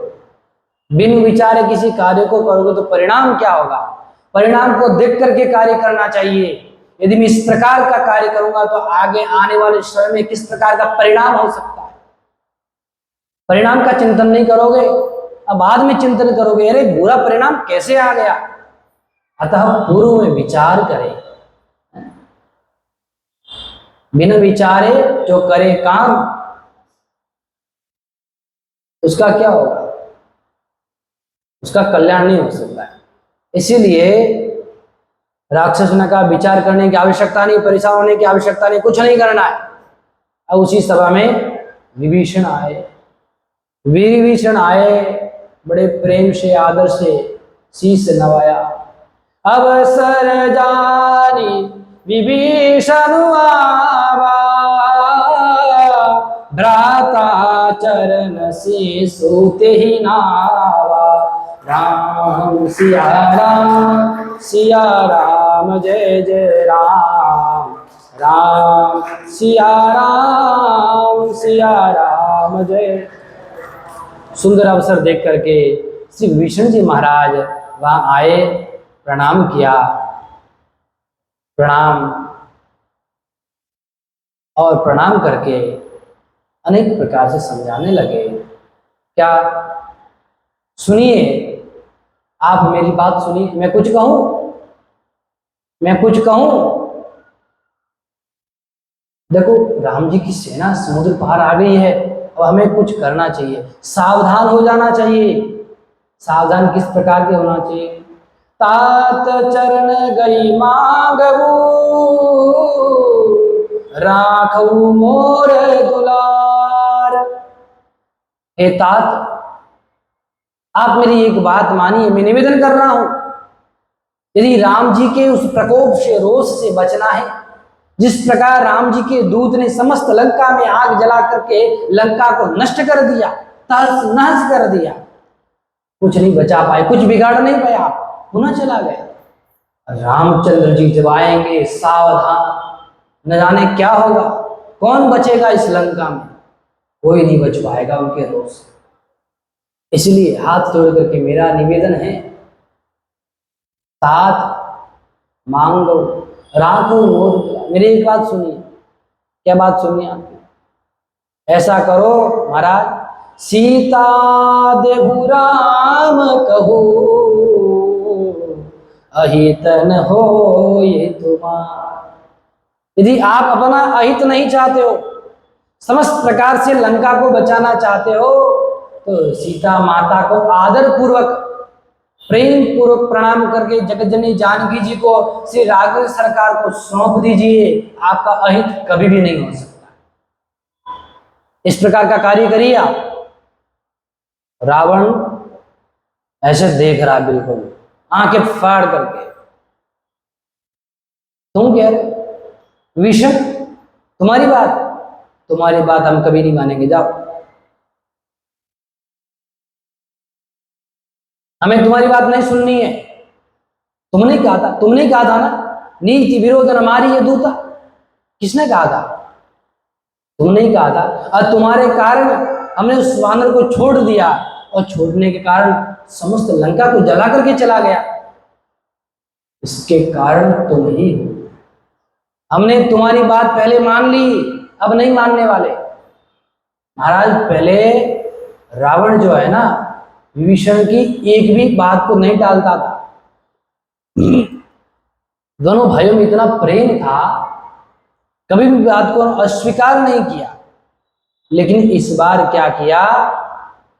बिन विचारे किसी कार्य को करोगे तो परिणाम क्या होगा, परिणाम को देख करके कार्य करना चाहिए। यदि मैं इस प्रकार का कार्य करूंगा तो आगे आने वाले समय में किस प्रकार का परिणाम हो सकता है, परिणाम का चिंतन नहीं करोगे, अब बाद में चिंतन करोगे, अरे बुरा परिणाम कैसे आ गया। अतः पूर्व में विचार करें, बिना विचारे जो करे काम उसका क्या होगा, उसका कल्याण नहीं हो सकता है। इसीलिए राक्षस ने कहा विचार करने की आवश्यकता नहीं, परेशान होने की आवश्यकता नहीं, कुछ नहीं करना है। अब उसी सभा में विभीषण आए। विभीषण आए, बड़े प्रेम से आदर से शीश नवाया। अवसर जानी विभीषण आवा, भ्राता चरण से सोते ही नावा। राम सिया राम जय जय राम। राम सिया राम जय। सुंदर अवसर देख करके श्री विभीषण जी महाराज वहां आए, प्रणाम किया, प्रणाम, और प्रणाम करके अनेक प्रकार से समझाने लगे। क्या? सुनिए, आप मेरी बात सुनिए, मैं कुछ कहूं। देखो, राम जी की सेना समुद्र पार आ गई है, अब हमें कुछ करना चाहिए, सावधान हो जाना चाहिए। सावधान किस प्रकार के होना चाहिए? तात चरण गई मांगू, राखऊ मोर दुलार। हे तात, आप मेरी एक बात मानिए, मैं निवेदन कर रहा हूं। यदि राम जी के उस प्रकोप से, रोष से बचना है, जिस प्रकार राम जी के दूत ने समस्त लंका में आग जला करके लंका को नष्ट कर दिया, तहस नहस कर दिया, कुछ नहीं बचा पाए, कुछ बिगाड़ नहीं पाया, पुनः चला गया। रामचंद्र जी जब आएंगे, सावधान, न जाने क्या होगा, कौन बचेगा इस लंका में? कोई नहीं बच पाएगा उनके रोष से। इसलिए हाथ जोड़ करके मेरा निवेदन है, तात मांगो राखो मोर। मेरी एक बात सुनिए। क्या बात सुनिए आपकी? ऐसा करो महाराज, सीता देहु राम कहू, अहितन हो ये तुम्हार। यदि आप अपना अहित नहीं चाहते हो, समस्त प्रकार से लंका को बचाना चाहते हो, तो सीता माता को आदर पूर्वक, प्रेम पूर्वक प्रणाम करके जगतजननी जानकी जी को, श्री राघव सरकार को सौंप दीजिए। आपका अहित कभी भी नहीं हो सकता। इस प्रकार का कार्य करिए आप। रावण ऐसे देख रहा, बिल्कुल आंखें फाड़ करके। तुम कह रहे विभीषण, तुम्हारी बात हम कभी नहीं मानेंगे, जाओ, हमें तुम्हारी बात नहीं सुननी है। तुमने कहा था ना, नीति विरोध न मारी ये दूता। किसने कहा था? तुमने ही कहा था। और तुम्हारे कारण हमने उस वानर को छोड़ दिया, और छोड़ने के कारण समस्त लंका को जला करके चला गया। इसके कारण तुम ही हो। हमने तुम्हारी बात पहले मान ली, अब नहीं मानने वाले। महाराज, पहले रावण जो है ना, विभीषण की एक भी बात को नहीं टालता था। दोनों भाइयों में इतना प्रेम था, कभी भी बात को अस्वीकार नहीं किया। लेकिन इस बार क्या किया?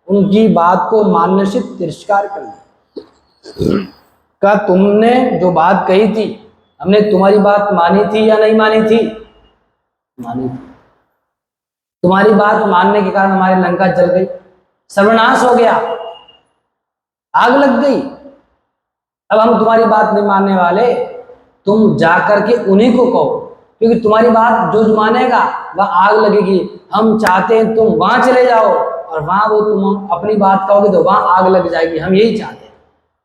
उनकी बात को मानने से तिरस्कार कर दिया। क्या तुमने जो बात कही थी, हमने तुम्हारी बात मानी थी या नहीं मानी थी? मानी थी। तुम्हारी बात मानने के कारण हमारी लंका जल गई, सर्वनाश हो गया, आग लग गई। अब हम तुम्हारी बात नहीं मानने वाले। तुम जाकर के उन्हीं को कहो, क्योंकि तुम्हारी बात जो मानेगा वह आग लगेगी। हम चाहते हैं तुम वहां चले जाओ, और वहां वो तुम अपनी बात कहोगे तो वहां आग लग जाएगी। हम यही चाहते हैं,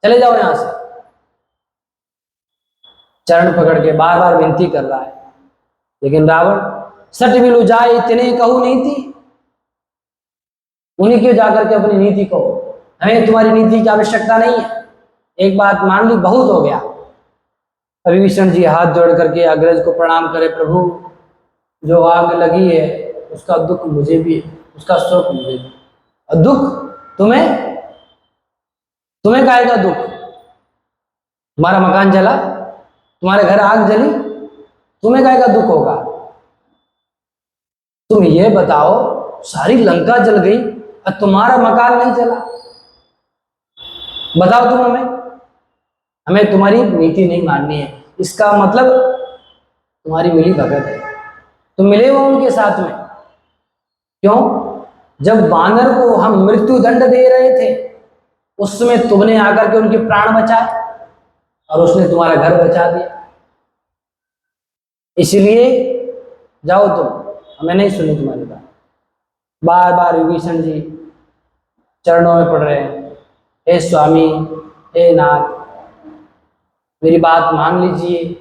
चले जाओ यहां से। चरण पकड़ के बार बार विनती कर रहा है। लेकिन रावण, सट मिलू जाए इतने कहू नहीं थी। उन्हीं के जाकर के अपनी नीति कहो, हमें तुम्हारी नीति की आवश्यकता नहीं है। एक बात मान ली, बहुत हो गया। विभीषण जी हाथ जोड़ करके अग्रज को प्रणाम करे, प्रभु जो आग लगी है उसका दुख मुझे भी है, उसका शोक मुझे भी। और दुख तुम्हें काहे का दुख? तुम्हारा मकान जला, तुम्हारे घर आग जली, तुम्हें काहे का दुख होगा? तुम ये बताओ, सारी लंका जल गई और तुम्हारा मकान नहीं जला। बताओ तुम हमें तुम्हारी नीति नहीं माननी है। इसका मतलब तुम्हारी मिली भगत है, तुम मिले हो उनके साथ में। क्यों? जब वानर को हम मृत्यु दंड दे रहे थे, उस समय तुमने आकर के उनके प्राण बचाए, और उसने तुम्हारा घर बचा दिया। इसलिए जाओ तुम, हमें नहीं सुनी तुम्हारी बात। बार बार विभीषण जी चरणों में पड़ रहे हैं। हे स्वामी, हे नाथ, मेरी बात मान लीजिए,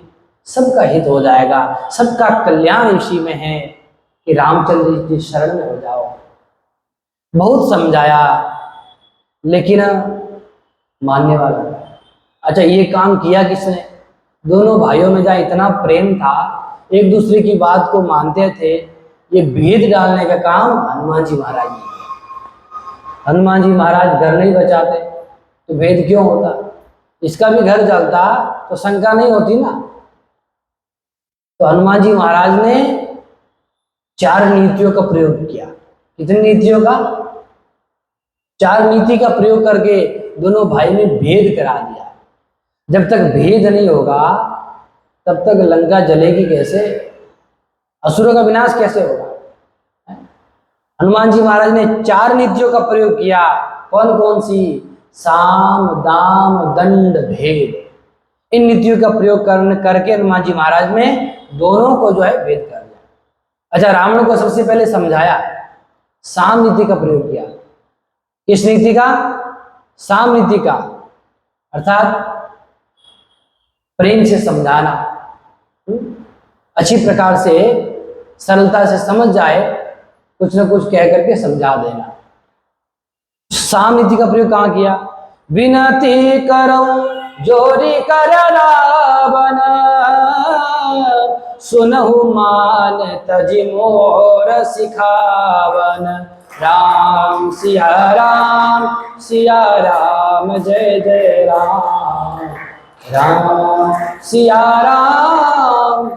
सबका हित हो जाएगा, सबका कल्याण इसी में है कि रामचंद्र जी की शरण में हो जाओ। बहुत समझाया लेकिन मानने वाला नहीं। अच्छा, ये काम किया किसने? दोनों भाइयों में जहाँ इतना प्रेम था, एक दूसरे की बात को मानते थे, ये भेद डालने का काम हनुमान जी महाराज ने किया। हनुमान जी महाराज घर नहीं बचाते तो भेद क्यों होता? इसका भी घर जलता तो शंका नहीं होती ना। तो हनुमान जी महाराज ने 4 नीतियों का प्रयोग किया। कितनी नीतियों का? 4 नीति का प्रयोग करके दोनों भाई ने भेद करा दिया। जब तक भेद नहीं होगा तब तक लंका जलेगी कैसे? असुरों का विनाश कैसे होगा? हनुमान जी महाराज ने 4 नीतियों का प्रयोग किया। कौन कौन सी? साम, दाम, दंड, भेद। इन नीतियों का प्रयोग करके हनुमान जी महाराज ने दोनों को जो है भेद कर दिया। अच्छा, रावण को सबसे पहले समझाया, साम नीति का प्रयोग किया। किस नीति का? साम नीति का, अर्थात प्रेम से समझाना, अच्छी प्रकार से सरलता से समझ जाए, कुछ न कुछ कह करके समझा देना। साम नीति का प्रयोग कहाँ किया? विनती करो जोरी कर रावण, सुनहु मान तजि मोर सिखावन। राम सिया राम, सिया राम, जय जय राम, राम सिया राम।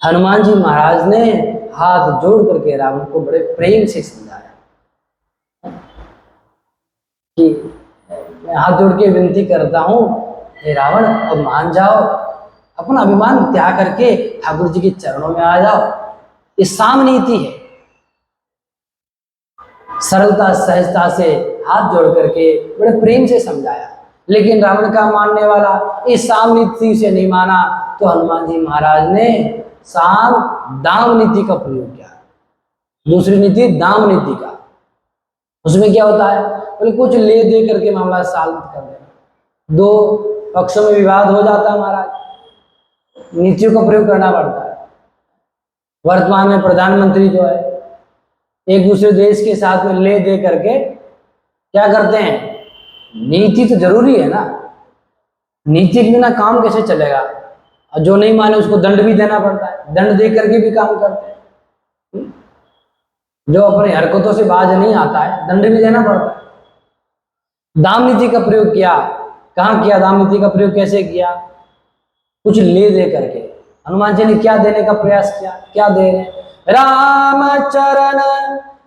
हनुमान जी महाराज ने हाथ जोड़ करके रावण को बड़े प्रेम से समझाया कि मैं हाथ जोड़ के विनती करता हूं, हे रावण, अब मान जाओ, अपना अभिमान त्याग करके ठाकुर जी के चरणों में आ जाओ। ये साम नीति है। सरलता सहजता से हाथ जोड़ करके बड़े प्रेम से समझाया। लेकिन रावण का मानने वाला इस साम नीति से नहीं माना, तो हनुमान जी महाराज ने साम दाम नीति का प्रयोग किया। दूसरी नीति दाम नीति का। उसमें क्या होता है? बोले कुछ ले दे करके मामला शांत कर देना। 2 पक्षों में विवाद हो जाता है महाराज, नीतियों का प्रयोग करना पड़ता है। वर्तमान में प्रधानमंत्री जो है एक दूसरे देश के साथ में ले दे करके क्या करते हैं? नीति तो जरूरी है ना, नीति के बिना काम कैसे चलेगा? और जो नहीं माने उसको दंड भी देना पड़ता है, दंड दे करके भी काम करते हैं। जो अपने हरकतों से बाज नहीं आता है, दंड भी देना पड़ता है। दाम नीति का प्रयोग किया। कहाँ किया? दाम नीति का प्रयोग कैसे किया? कुछ ले दे करके। हनुमान जी ने क्या देने का प्रयास किया? क्या दे रहे? राम चरण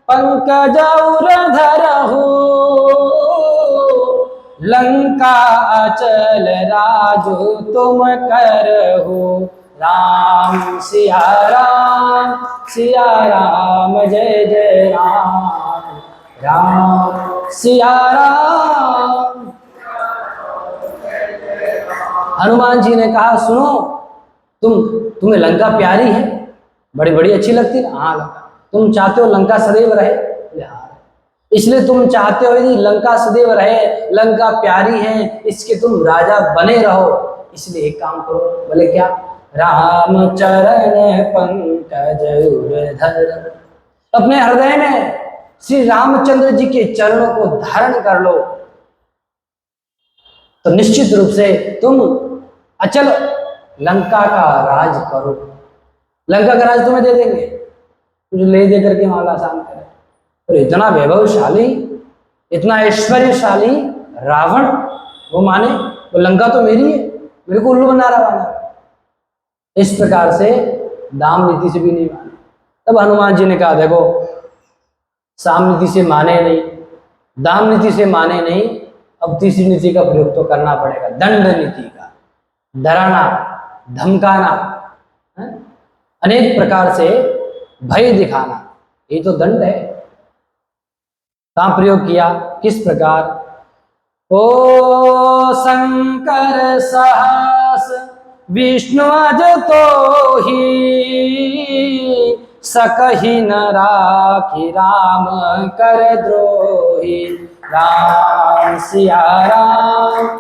पंकज धरहु, लंका अचल राजू तुम करहु। राम सिया राम, सिया राम, जय जय राम, राम सिया राम। हनुमान जी ने कहा, सुनो, तुम्हें लंका प्यारी है, बड़ी बड़ी अच्छी लगती है। हाँ, लंका तुम चाहते हो लंका सदैव रहे? इसलिए तुम चाहते हो यदि लंका सदैव रहे, लंका प्यारी है, इसके तुम राजा बने रहो, इसलिए एक काम करो। बोले क्या? राम चरण पंकज धर, अपने हृदय में श्री रामचंद्र जी के चरणों को धारण कर लो, तो निश्चित रूप से तुम अचल लंका का राज करो। लंका का राज तुम्हें दे देंगे, कुछ ले दे करके मामला आसान करे। और इतना वैभवशाली, इतना ऐश्वर्यशाली रावण वो माने वो लंका तो मेरी है, मेरे को उल्लू बना रहा है। इस प्रकार से दाम नीति से भी नहीं माने। तब हनुमान जी ने कहा, देखो, साम नीति से माने नहीं, दाम नीति से माने नहीं, अब तीसरी नीति का प्रयोग तो करना पड़ेगा, दंड नीति का। डराना, धमकाना, अनेक प्रकार से भय दिखाना, ये तो दंड है। कहाँ प्रयोग किया? किस प्रकार? ओ शंकर सहस विष्णु अज तो ही, सकहि न राखी राम कर द्रोही। राम सिया राम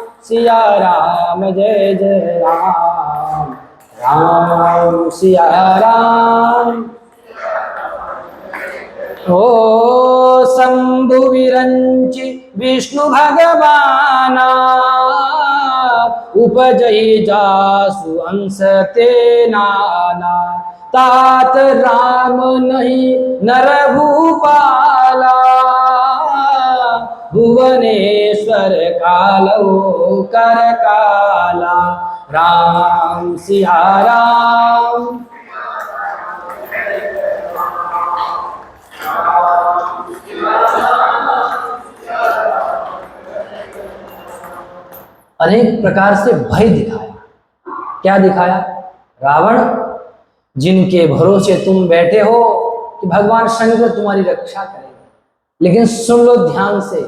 जय जय राम। राम सिया राम। ओ शंभु विरंचि विष्णु भगवाना, उपजहि जासु अंश ते नाना। तात राम नहीं नर भूपाला, भुवनेश्वर कालौ कर काला। राम सिया राम। अनेक प्रकार से भय दिखाया। क्या दिखाया? रावण, जिनके भरोसे तुम बैठे हो कि भगवान शंकर तुम्हारी रक्षा करेंगे, लेकिन सुन लो ध्यान से,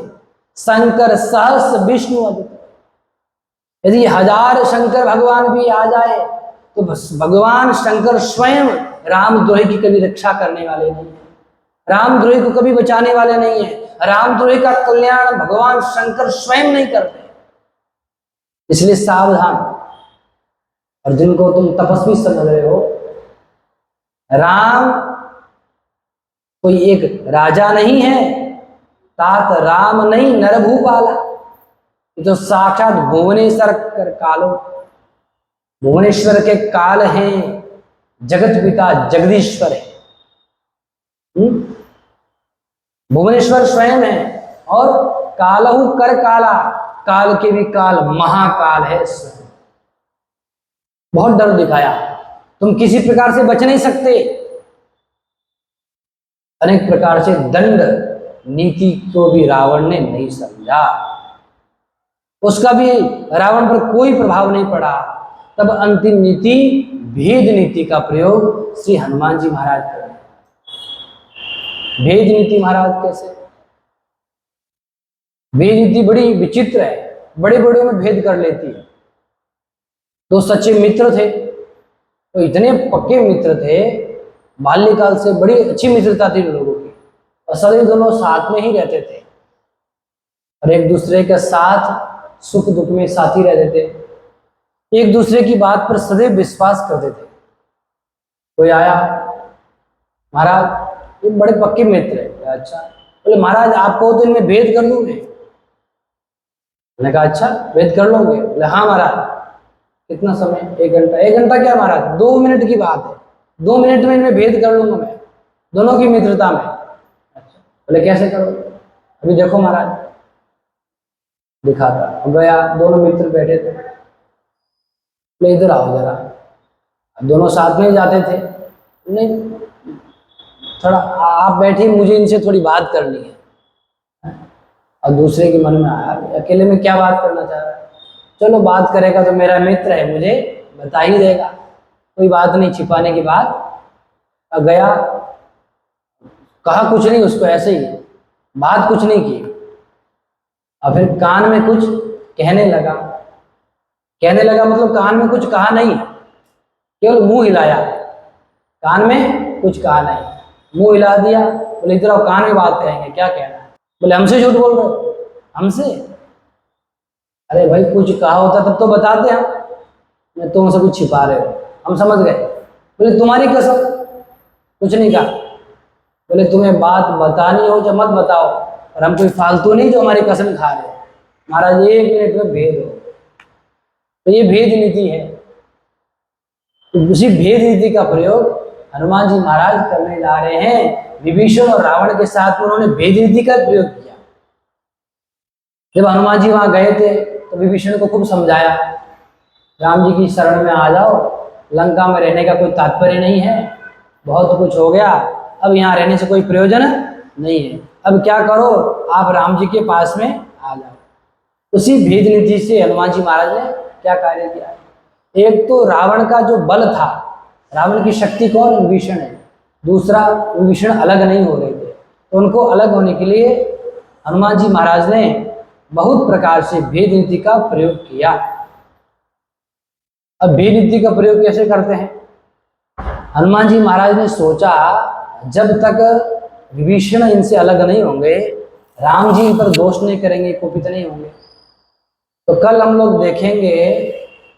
शंकर सहस्र विष्णु अदिति। यदि 1000 शंकर भगवान भी आ जाए तो बस भगवान शंकर स्वयं रामद्रोही की कभी रक्षा करने वाले नहीं है, रामद्रोही को कभी बचाने वाले नहीं है। रामद्रोही का कल्याण भगवान शंकर स्वयं नहीं करते। इसलिए सावधान। और जिनको तुम तपस्वी समझ रहे हो, राम कोई एक राजा नहीं है, तात राम नहीं नरभूपाला। ये तो साक्षात भुवनेश्वर कर कालो, भुवनेश्वर के काल हैं, जगत पिता जगदीश्वर है। भुवनेश्वर स्वयं है और कालहु कर काला, काल के भी काल, महाकाल है स्वयं। बहुत डर दिखाया, तुम किसी प्रकार से बच नहीं सकते। अनेक प्रकार से दंड नीति को भी रावण ने नहीं समझा, उसका भी रावण पर कोई प्रभाव नहीं पड़ा। तब अंतिम नीति भेद नीति का प्रयोग श्री हनुमान जी महाराज कर रहे। भेद नीति महाराज कैसे? भेद नीति बड़ी विचित्र है, बड़े बड़े में भेद कर लेती है। दो सच्चे मित्र थे, तो इतने पक्के मित्र थे, बाल्यकाल से बड़ी अच्छी मित्रता थी लोगों की, और सदैव दोनों साथ में ही रहते थे और एक दूसरे के साथ सुख दुख में साथी रहते थे, एक दूसरे की बात पर सदैव विश्वास करते थे। कोई आया, महाराज ये बड़े पक्के मित्र है। अच्छा, बोले महाराज आपको तो इनमें भेद कर दूंगे। मैंने कहा अच्छा भेद कर लोगे? बोले हाँ महाराज। कितना समय? 1 घंटा। 1 घंटा क्या महाराज, 2 मिनट की बात है, 2 मिनट में इनमें भेद कर लूंगा मैं, दोनों की मित्रता में। अच्छा, बोले कैसे करो? अभी देखो महाराज, दिखाता। अब गया, दोनों मित्र बैठे थे, बोले इधर आओ जरा। दोनों साथ में जाते थे। नहीं, थोड़ा आप बैठिए, मुझे इनसे थोड़ी बात करनी है। और दूसरे के मन में आया, अकेले में क्या बात करना चाह रहा है? चलो बात करेगा तो मेरा मित्र है, मुझे बता ही देगा, कोई बात नहीं, छिपाने की बात। अब गया, कहा कुछ नहीं उसको, ऐसे ही बात कुछ नहीं की। और फिर कान में कुछ कहने लगा। कहने लगा मतलब कान में कुछ कहा नहीं, केवल मुंह हिलाया, कान में कुछ कहा नहीं, मुंह हिला दिया। बोले इधर आओ, कान में बात कहेंगे, क्या कहना है? बोले हमसे झूठ बोल रहे हो? हमसे? अरे भाई कुछ कहा होता तब तो बताते हम, मैं तुमसे कुछ छिपा रहे हो, हम समझ गए। बोले तुम्हारी कसम, कुछ नहीं कहा। बोले तुम्हें बात बतानी हो तो मत बताओ, और हम कोई फालतू नहीं जो हमारी कसम खा रहे हो। महाराज 1 मिनट में भेद हो, तो ये भेद नीति है। तो उसी भेद नीति का प्रयोग हनुमान जी महाराज करने जा रहे हैं। विभीषण और रावण के साथ उन्होंने भेद नीति का प्रयोग किया। जब हनुमान जी वहां गए थे तो विभीषण को खूब समझाया, राम जी की शरण में आ जाओ, लंका में रहने का कोई तात्पर्य नहीं है, बहुत कुछ हो गया, अब यहाँ रहने से कोई प्रयोजन नहीं है, अब क्या करो आप राम जी के पास में आ जाओ। उसी भेद नीति से हनुमान जी महाराज ने क्या कार्य किया? एक तो रावण का जो बल था, रावण की शक्ति कौन? विभीषण है। दूसरा, विभीषण अलग नहीं हो रहे थे, तो उनको अलग होने के लिए हनुमान जी महाराज ने बहुत प्रकार से भेद नीति का प्रयोग किया। अब भेद नीति का प्रयोग कैसे करते हैं? हनुमान जी महाराज ने सोचा जब तक विभीषण इनसे अलग नहीं होंगे, राम जी पर दोष नहीं करेंगे, कुपित नहीं होंगे, तो कल हम लोग देखेंगे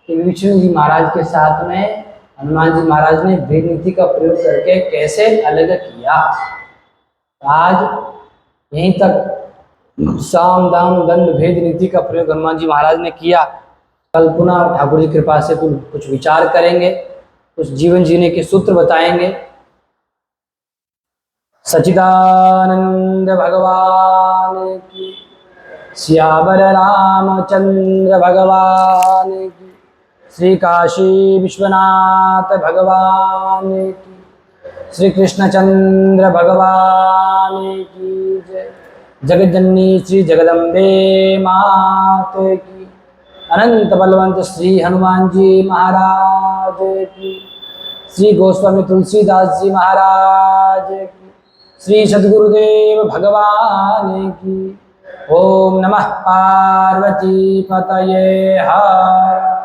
कि विभीषण जी महाराज के साथ में हनुमान जी महाराज ने भेद नीति का प्रयोग करके कैसे अलग किया। आज यहीं तक साम दाम दंड भेद नीति का प्रयोग हनुमान जी महाराज ने किया। कल पुनः ठाकुर जी कृपा से कुछ विचार करेंगे, कुछ जीवन जीने के सूत्र बताएंगे। सच्चिदानंद भगवान की, सियावर रामचंद्र भगवान की, श्री काशी विश्वनाथ भगवान की, श्री कृष्णचंद्र भगवान की जय। जगज्जननी श्री जगदम्बे मात की, अनंत बलवंत श्री हनुमान जी महाराज की, श्री गोस्वामी तुलसीदास जी महाराज की, श्री सद्गुरुदेव भगवान की। ओम नमः पार्वती पतये हर